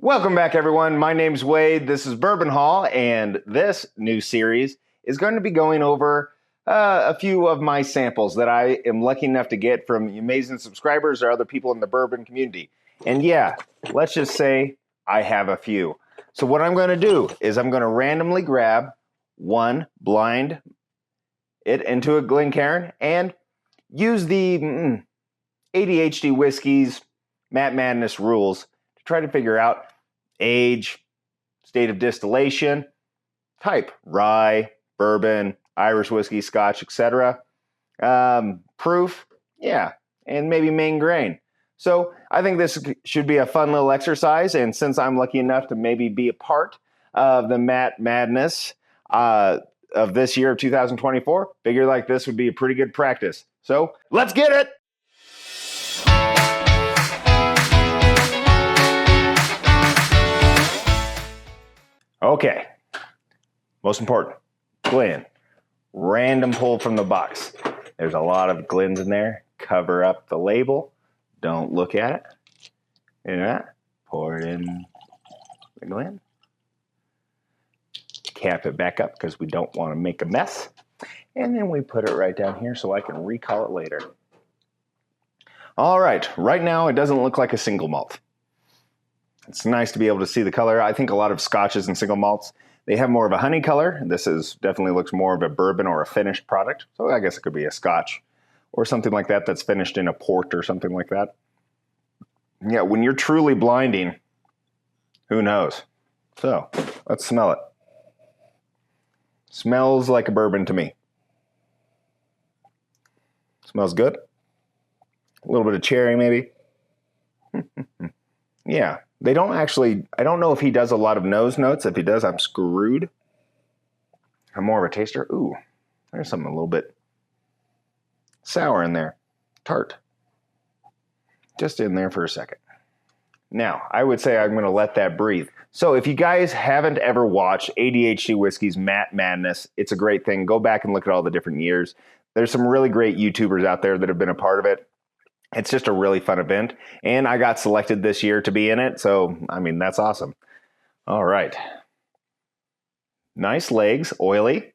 Welcome back, everyone. My name's Wade. This is Bourbon Hall, and this new series is going to be going over a few of my samples that I am lucky enough to get from amazing subscribers or other people in the bourbon community. And yeah, let's just say I have a few. So what I'm going to do is I'm going to randomly grab one, blind it into a Glencairn, and use the ADHD Whiskies Matt Madness rules to try to figure out age, state of distillation, type, rye, bourbon, Irish whiskey, Scotch, etc. Proof, yeah, and maybe main grain. So I think this should be a fun little exercise, and since I'm lucky enough to maybe be a part of the Matt Madness of this year of 2024, figure like this would be a pretty good practice. So let's get it! Okay, most important, Glen. Random pull from the box. There's a lot of Glens in there. Cover up the label. Don't look at it. Yeah. Pour it in the Glen. Cap it back up because we don't want to make a mess. And then we put it right down here so I can recall it later. All right, right now it doesn't look like a single malt. It's nice to be able to see the color. I think a lot of scotches and single malts, they have more of a honey color. This is definitely looks more of a bourbon or a finished product. So I guess it could be a scotch or something like that that's finished in a port or something like that. Yeah, when you're truly blinding, who knows? So let's smell it. Smells like a bourbon to me. Smells good. A little bit of cherry maybe. Yeah. They don't actually, I don't know if he does a lot of nose notes. If he does, I'm screwed. I'm more of a taster. Ooh, there's something a little bit sour in there. Tart. Just in there for a second. Now, I would say I'm going to let that breathe. So if you guys haven't ever watched ADHD Whiskey's Matt Madness, it's a great thing. Go back and look at all the different years. There's some really great YouTubers out there that have been a part of it. It's just a really fun event, and I got selected this year to be in it, so, I mean, that's awesome. All right. Nice legs, oily.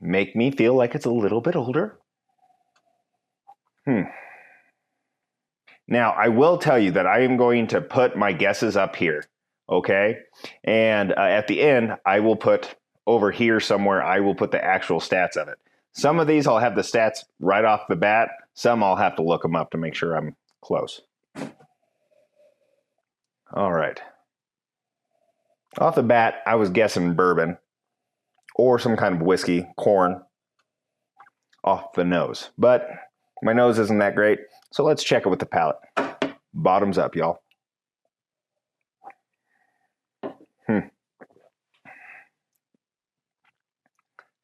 Make me feel like it's a little bit older. Now, I will tell you that I am going to put my guesses up here, okay? And at the end, I will put over here somewhere, I will put the actual stats of it. Some of these I'll have the stats right off the bat. Some I'll have to look them up to make sure I'm close. All right. Off the bat, I was guessing bourbon or some kind of whiskey, corn, off the nose. But my nose isn't that great, so let's check it with the palate. Bottoms up, y'all.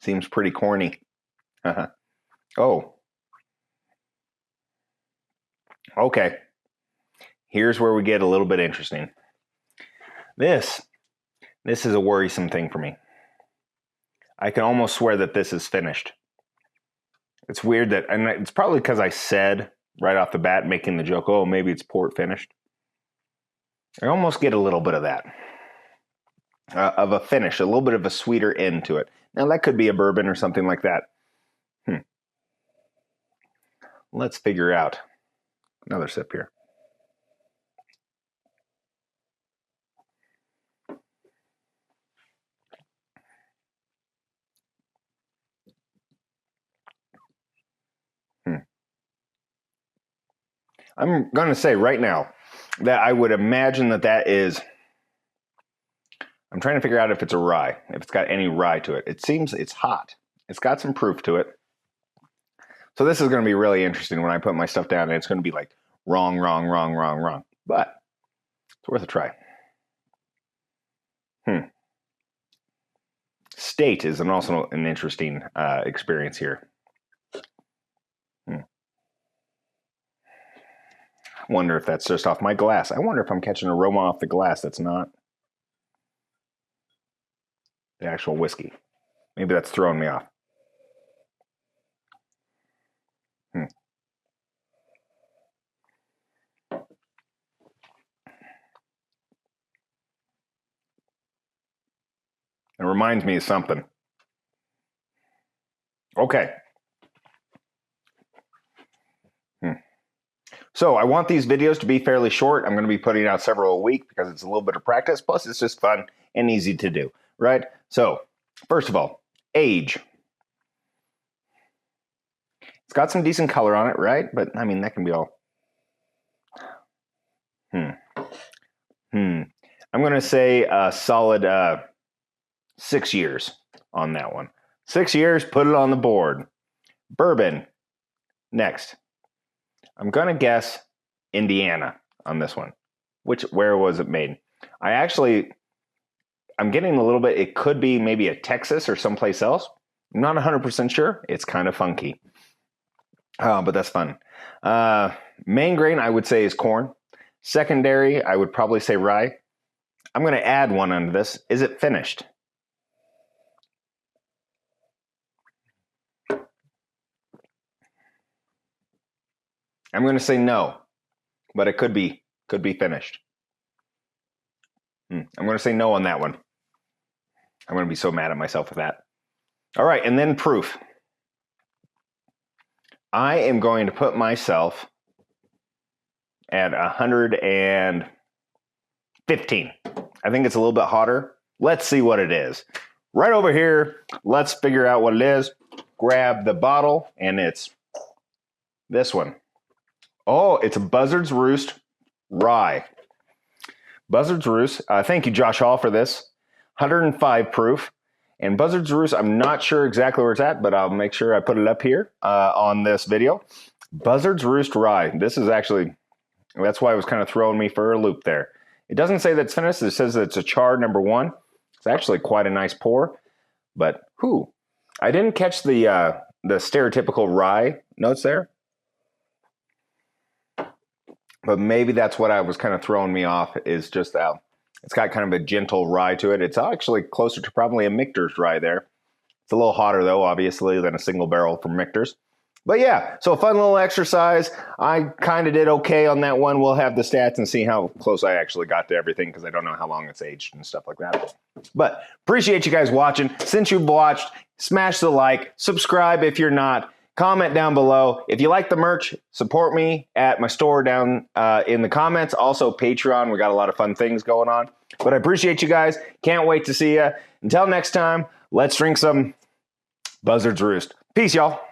Seems pretty corny. Oh. Okay. Here's where we get a little bit interesting. This is a worrisome thing for me. I can almost swear that this is finished. It's weird that, and it's probably because I said right off the bat, making the joke, oh, maybe it's port finished. I almost get a little bit of that, of a finish, a little bit of a sweeter end to it. Now, that could be a bourbon or something like that. Let's figure out. Another sip here. I'm going to say right now that I would imagine that is, I'm trying to figure out if it's a rye, if it's got any rye to it. It seems it's hot. It's got some proof to it. So this is going to be really interesting when I put my stuff down, and it's going to be like wrong. But it's worth a try. State is also an interesting experience here. I wonder if that's just off my glass. I wonder if I'm catching aroma off the glass that's not the actual whiskey. Maybe that's throwing me off. It reminds me of something. Okay. So I want these videos to be fairly short. I'm going to be putting out several a week because it's a little bit of practice. Plus, it's just fun and easy to do, right? So, first of all, age. It's got some decent color on it, right? But, I mean, that can be all... I'm going to say a solid 6 years on that one. 6 years, put it on the board. Bourbon. Next. I'm going to guess Indiana on this one. Where was it made? I'm getting a little bit, it could be maybe a Texas or someplace else. I'm not 100% sure. It's kind of funky. But that's fun. Main grain, I would say, is corn. Secondary, I would probably say rye. I'm going to add one under this. Is it finished? I'm going to say no, but it could be finished. I'm going to say no on that one. I'm going to be so mad at myself with that. All right, and then proof. I am going to put myself at 115. I think it's a little bit hotter. Let's see what it is. Right over here, let's figure out what it is. Grab the bottle, and it's this one. Oh, it's a Buzzard's Roost Rye. Buzzard's Roost. Thank you, Josh Hall, for this. 105 proof. And Buzzard's Roost, I'm not sure exactly where it's at, but I'll make sure I put it up here on this video. Buzzard's Roost Rye. This is actually, that's why it was kind of throwing me for a loop there. It doesn't say that it's finished. It says that it's a char #1. It's actually quite a nice pour. But, I didn't catch the stereotypical rye notes there. But maybe that's what I was kind of throwing me off, is just it's got kind of a gentle rye to it. It's actually closer to probably a Michter's rye there. It's a little hotter, though, obviously, than a single barrel from Michter's. But yeah, so a fun little exercise. I kind of did okay on that one. We'll have the stats and see how close I actually got to everything, because I don't know how long it's aged and stuff like that. But appreciate you guys watching. Since you've watched, smash the like, subscribe if you're not. Comment down below. If you like the merch, support me at my store down in the comments. Also, Patreon. We got a lot of fun things going on. But I appreciate you guys. Can't wait to see you. Until next time, let's drink some Buzzard's Roost. Peace, y'all.